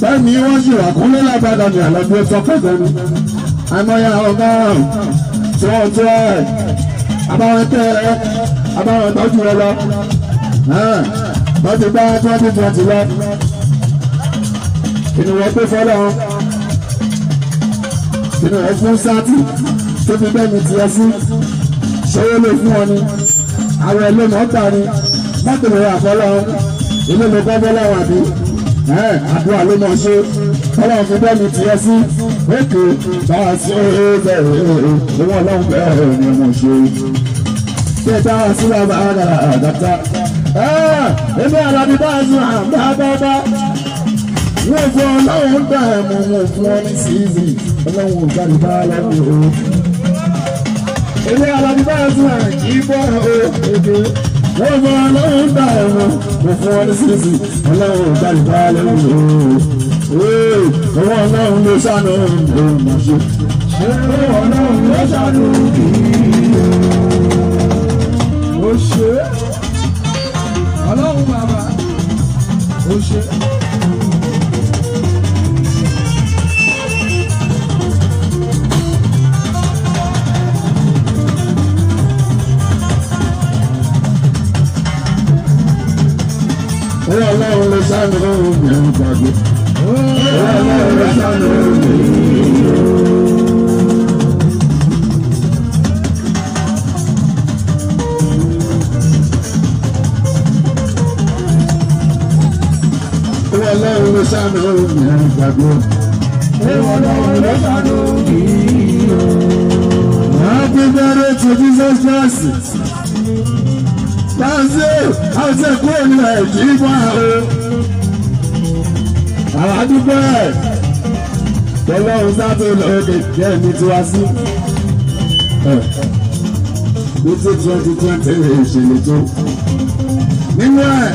Bẹ́ẹ̀ni wọ́n sì wà kúnlẹ̀ lágbàdàn ní àlọ́bí ó tọ́pẹ́ tẹ́nu. Àìmọye àwọn kan tí wọ́n tún ẹ̀ abáwọn tẹ́ ẹ abáwọn tọ́jú ẹ lọ. Wọ́n ti bá 2020 lọ. Ìnìwọ̀n pé fọ́lọ́ ìnìwọ̀n fún sáàtì tó fi bẹ́ẹ̀ mi tiẹ̀ sí. Ṣé lè fún ọ ni? Àwọn ẹlẹ́mọ̀ ọ̀tà ni. Mọ́tò rẹ̀ àfọlọ́ ilé mi kọ́ bọ́lá wà bí. Àdúrà ló mọ̀ ṣe. Ọlọ́run fi bẹ́ẹ̀ mi tiẹ̀ sí. Èkó bá a sí bẹ́ẹ̀ owó ọlọ́run bẹ́ẹ̀ ni mo ṣe. Ṣé bá a sí bàbá àgàtà? Èmi àlàbí bá a sùn àbábábá. Wọ́n fún ọlọ́run dá ẹ̀mú wọn fún ọ ní síìzì. Ọlọ́run ò jáde bá a lọ́wọ́ o. Èmi àlàbí bá a sùn àjíbọ̀ o. Wọ́n fún ọlọ́run dá ẹ̀mú wọn fún ọ ní síìzì. Ọlọ́run ò jáde bá a lọ́wọ́ o. Owó ọlọ́run ló ṣàánú òun mọ̀ ṣe. Owó ọlọ́run ló ṣàánú ó ṣe ọlọ́run bàbá ó ṣe. Owó ọlọ́run ló ṣàánú òun yẹn gbàgbé. Ọlọ́run ló ṣàánú mi gbàgbọ́. Ọlọ́run ló ṣàánú mi. Happy birthday to Jesus Christ. Báńsì àti ẹ̀kọ́ ní Nàìjíríà o. Àwọn àdúgbò ẹ̀ tọ́lọ́run sátó lóde jẹ́ mi tí wá sí. Ní tí 2020 ìṣẹ̀lẹ̀ tó. Nínú ẹ̀.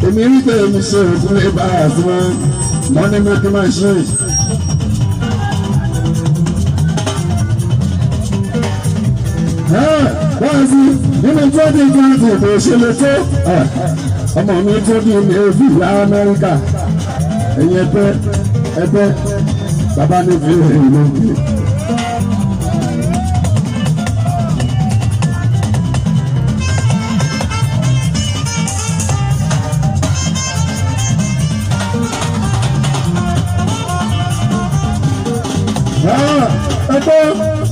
Èmi rí pé èmi ṣe òkun lè bá a fún money making machine. Wọ́n sí nínú 2020 kò ṣe lè tó. Ọmọ mi tó bí ní èvì l'Amẹ́ríkà. Ẹ̀yin ẹgbẹ́ bàbá ní fi èyí ló ń gbé.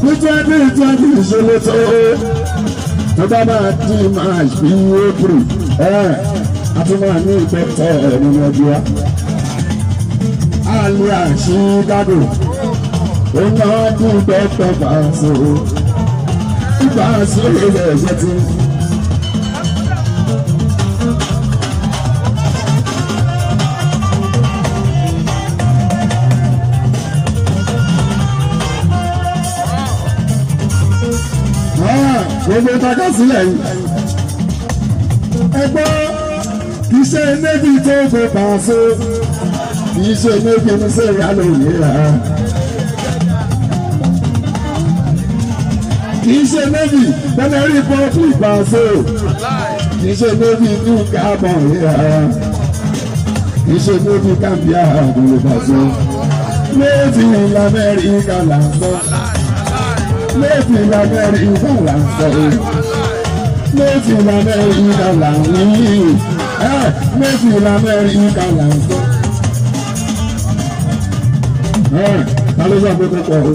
Ní 2020 ìṣẹ̀lẹ̀ tó bá máa di March bí April àti máa ní ìpẹ́tọ̀ nínú ọjọ́ wa. Àlẹ́ Chicago ó máa ní ìpẹ́tọ̀ Paso Paso ilẹ̀ ẹ̀jẹ̀ tí. Gbogbo ìtajà sílẹ̀ yìí. Ẹgbọ́ kì í ṣe méjì tó gbé Paso, kì í ṣe méjì ní sẹ́yìn alóòye rà. Kì í ṣe méjì tẹ́lẹ̀ rí pọ́ọ̀pù Paso, kì í ṣe méjì ní Gabon rà. Kì í ṣe méjì Gambia àdúgbò Paso. Méjì l'Amẹ́ríkà là ń sọ. Méjì l'Amẹ́ríkà là ń sọ. Méjì l'Amẹ́ríkà là ń wí. Méjì l'Amẹ́ríkà là ń sọ. Ta ló sọ pé kò pọ̀ o?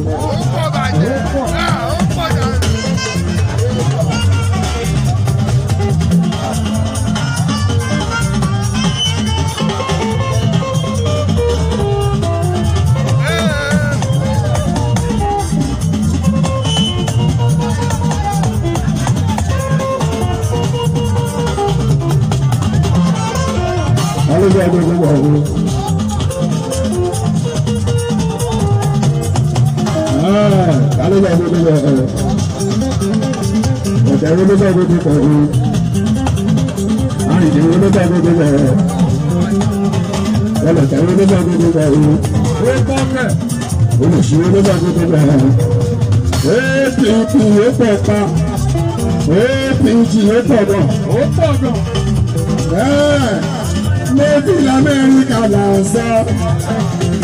méjì lamẹ́ríkà là ń sọ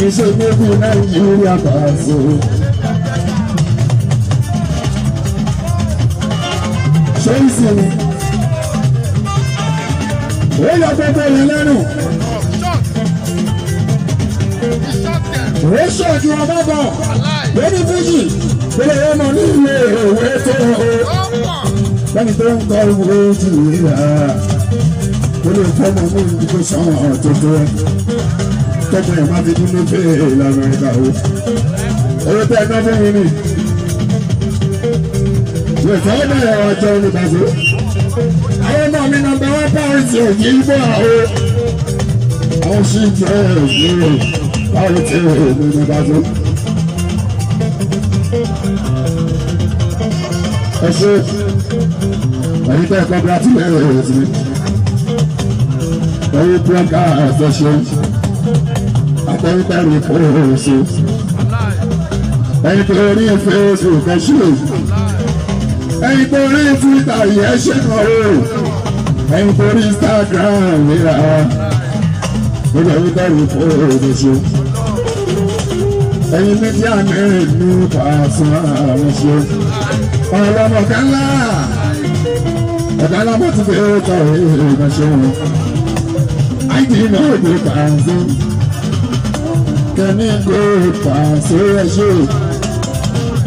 iṣẹ́ méjì nàìjíríà bá so. ṣé ìsinmi ó yọ gbogbo yẹn lẹ́nu ó ṣọ́ọ̀kì wọn bá bọ̀ lórí fújì lórí ọmọ ní ilé ìwé tó lẹ́ni tó ń kọ́ ìwé jù rírà ó lè fọ́mọ ní ìdíkò sọ́wọ́n tó tó tọ́jú ẹ̀ má fi dúró pé l'Amẹ́ríkà o owó tẹ́ ẹ ná fún mi ni yóò tẹ́lẹ̀ bẹ̀rẹ̀ ọjọ́ olùdásó àwọn ọmọ mi nọ́mbà wọn pàrọ̀tì òjì bọ̀ àwọn àwọn sì jẹ́ òjò pàrọ̀tì olùdásó. ẹ ṣe ẹ̀yin tẹ́ ẹ̀kọ́ bí a ti bẹ̀rẹ̀ rẹ̀ sí ẹ̀yin pírọ́kà àtẹ̀ṣe àtẹ̀yìntẹ̀rì fòòṣe ẹ̀yin tó rí Facebook ẹ̀ṣẹ̀ ẹ̀yin tó rí Twitter yẹn ṣe kàn ó ẹ̀yin tó rí Instagram níra ẹ̀yin fòòṣe ẹ̀yin mídíà mẹ́rin ní pàṣẹ àwọn ṣe ọlọ́mọ kánlá ọ̀gá alábọ̀ ti fi kọ̀ ìrìnàṣẹ́ wọn àìdí náà gbé pàṣẹ kẹ́ni gbé pàṣẹ ẹ̀ṣẹ́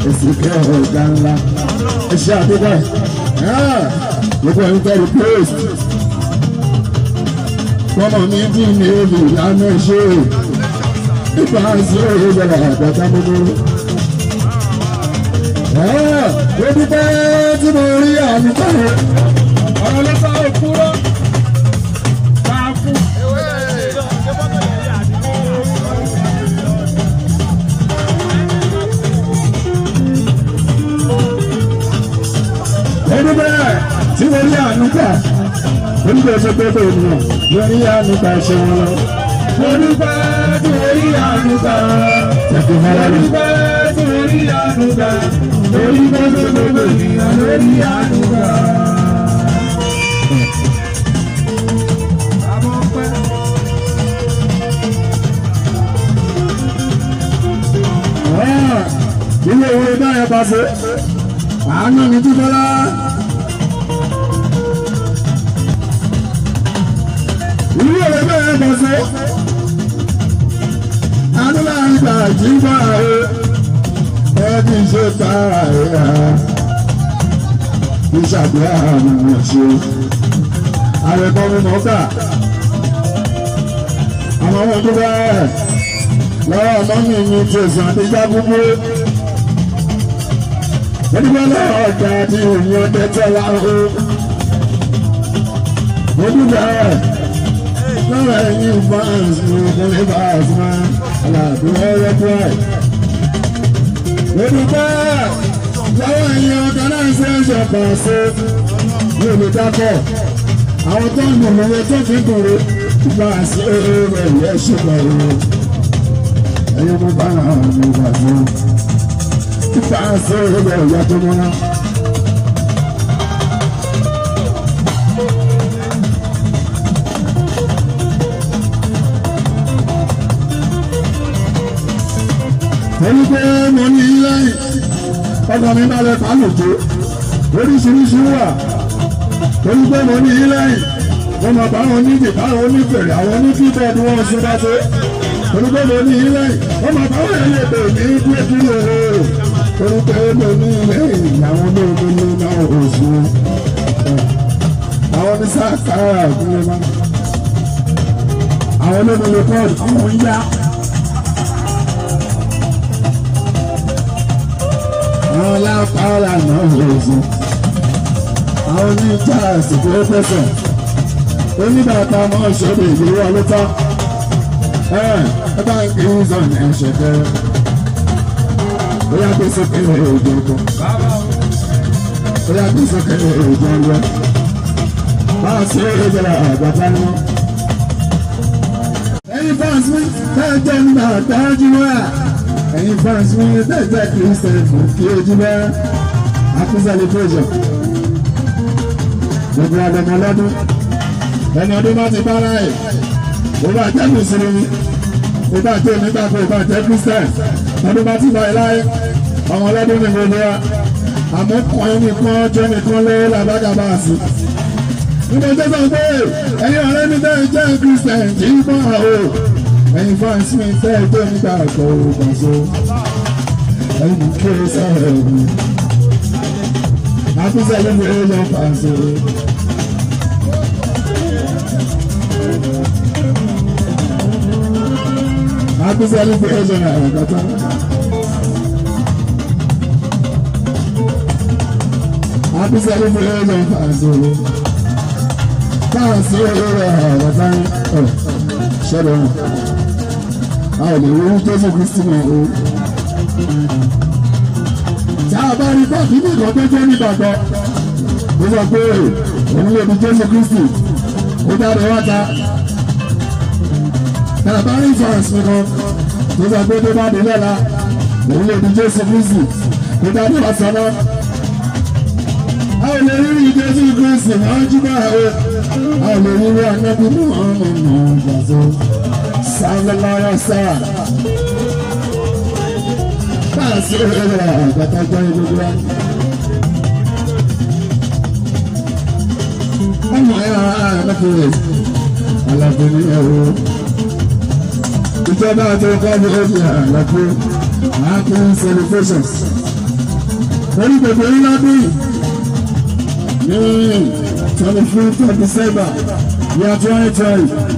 èsì kẹ́ ọ̀gá ńlá ẹ̀ṣẹ́ àdúgbò gbogbo ẹ̀yin tẹ́lẹ̀ post kọ́mọ mi bí mi ò lè lánàá ẹ̀ṣẹ́ nípa àṣẹ ìjọba àgbàtà gbogbo. Ó dúpẹ́ tí mo rí àmì kọ́rọ̀. Ọ̀rọ̀ ló sọ òkúrọ́. Máa fún. Ó dúpẹ́ tí mo rí àmì kọ́. Onígbà tó gbogbo ènìyàn mo rí àmì kọ́ ṣe wọn lọ. Ó dúpẹ́ tí mo rí àmì kọ́. Ó dúpẹ́ tí mo rí àmì kọ́. Lórí gbogbo ènìyàn lórí àdúrà. Ilé ìwé báyà bá ṣe, àánú mi tí bọ́lá. Ilé ìwé báyà bá ṣe, àánú láàrin gbà jí gbà rẹ̀. Ẹbí ṣe tààrà ẹ̀yà ìṣàdúrà àwọn ọ̀ṣẹ́ àrẹ̀kọ́ mímọ́ gbà àwọn ọmọ tó bá rẹ̀ lọ́wọ́ ọmọ mi ní tẹ̀sán àtijọ́ gbogbo onígbà náà ọ̀gá àti èèyàn tẹ́tẹ́ láàrú onígbà rẹ̀ lọ́wọ́ ẹ̀yìn fans ní ìpínlẹ̀ bàásùmá aláàbíwọ́ rẹ́pọ̀ olùkọ́ lọ́wọ́ ẹ̀yìn organisation pàṣẹ ní olùdákọ̀ àwọn tó ń gbòmò owó tó fi gbòòrò ìgbà sí ẹ̀rọ ẹ̀yẹ ṣùgbọ́n ẹ̀yẹ mo bá àwọn ìgbà fún ìgbà sí ẹ̀rọ ẹ̀yẹ tó mọ́ná. Èyí pé mo ní lẹ́yìn ọkọ̀ mi bá lẹ fàlùjọ oríṣiríṣi wà. Èyí pé mo ní lẹ́yìn mo mọ̀ bá wọn níbi báwọn onífèrè àwọn oníkíbọ̀dù wọn ṣe bá ṣe. Èyí pé mo ní lẹ́yìn mo mọ̀ bá wọn lè bè ní gbẹ́jú òhò. Èyí pé mo ní lẹ́yìn àwọn olóògùn ní náà oṣù. Àwọn ní sáàkárà ìdílé máa. Àwọn olóògùn lè kọ́ àwọn ń yá. Àwọn lápára náà lòzùn àwọn oníjà àsìkò pẹ̀sẹ̀ oníbàtà máa ṣòro ìlú ọlọ́tà ẹ bá ń kí ń zọ ní ẹ̀ṣẹ̀kẹ́ bóyá gbé sókè èdè ọkọ̀ bóyá gbé sókè èdè ọlọ́ máa ṣe ìjọba àgbàtà ni wọn. ẹ̀yin fans mi bẹ́ẹ̀ jẹ́ nígbà àtàjù wá. Ẹ̀yin fans mi tẹ́tẹ́ Christian fún kí ojú bá happy celebration. Gbogbo àdàmọ́ lọ́dún ẹni ọdún bá ti bára ẹ̀ ó bá jẹ́ mùsùlùmí ó bá jẹ́ onígbàgbọ́ ó bá jẹ́ Christian ọdún bá ti bá ẹ láyé ọmọ ọlọ́dún ní gbogbo wa àmọ́ kan nìkan jẹ́ nìkan lọ́wọ́ làbágà bá a sí. Níbo tó sọ pé ẹ̀yin ọ̀rẹ́ mi tẹ́ ẹ jẹ́ Christian kì í bọ́ àwọ̀ ẹ̀yin fans mi tẹ́ ẹ jẹ́ onígbàgbọ́ ògbàso ẹ̀yin kí ẹ sọ̀rọ̀ mi. Happy celebration fans o. Happy celebration àràkàtà. Happy celebration fans o. Fans o àràkàtà ṣẹlẹ̀ wọn. A ò lè rí Jésù Kristi mọ̀ o. Tá a bá rí bọ́ọ̀kì ní ìkan tó jẹ́ nígbàgbọ́. Ó sọ pé òun lè di Jésù Kristi. Ó dáre wá ta. Tá a bá rí fans nìkan. Ó sọ pé tó bá dé lọ́la. Òun lè di Jésù Kristi. Ó dáre wá sọ náà. A ò lè rí Jésù Kristi máa ń júbà o. A ò lè rí anábì náà nínú ìgbàsó. Sáńgá lọ́yọ̀ sáà. Fans o àgbàtà jẹ́ gbogbo wa. Ọmọ ẹ̀ àlàfẹ́ àlàfẹ́ ní ẹ̀rọ. Ìjọba àti ọkọ̀ ọmọ ẹ̀fẹ́ àlàfẹ́ happy celebrations. Wọ́n ní gbogbo yín lọ́dún ní 25th of December year 2020.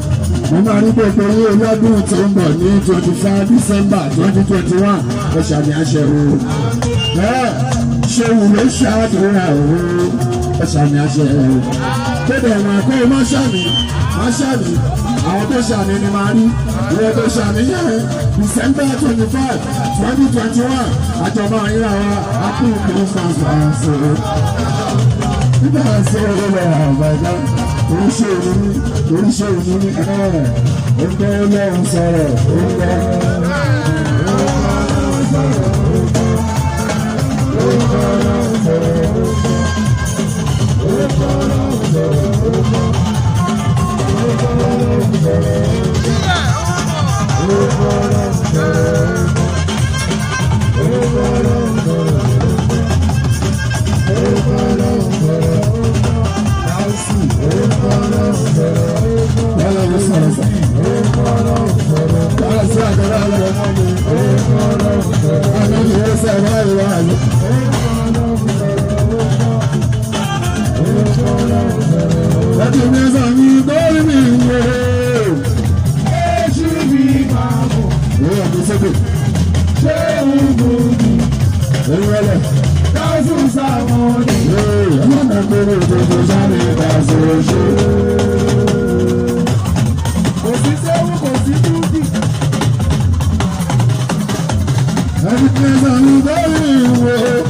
Mo máa ní gbogbo yín lọ́dún tó ń bọ̀ ní 25 December 2021. Ó ṣàmì àṣẹ o. Ṣé wù ló ṣàdúrà o? Ó ṣàmì àṣẹ o. Kéde ẹ̀wọ̀n ẹ̀kọ́ má ṣàmì àwọn tó ṣàmì ni máa rí ìwé tó ṣàmì yẹn December 25, 2021 àjọba ìyá wa happy Christmas fans o. Nígbà tí ó lọ àgbàdá oríṣẹ́ òní ní ẹgbẹ́ Ọlọ́run sọ̀rọ̀ Everything's on the way.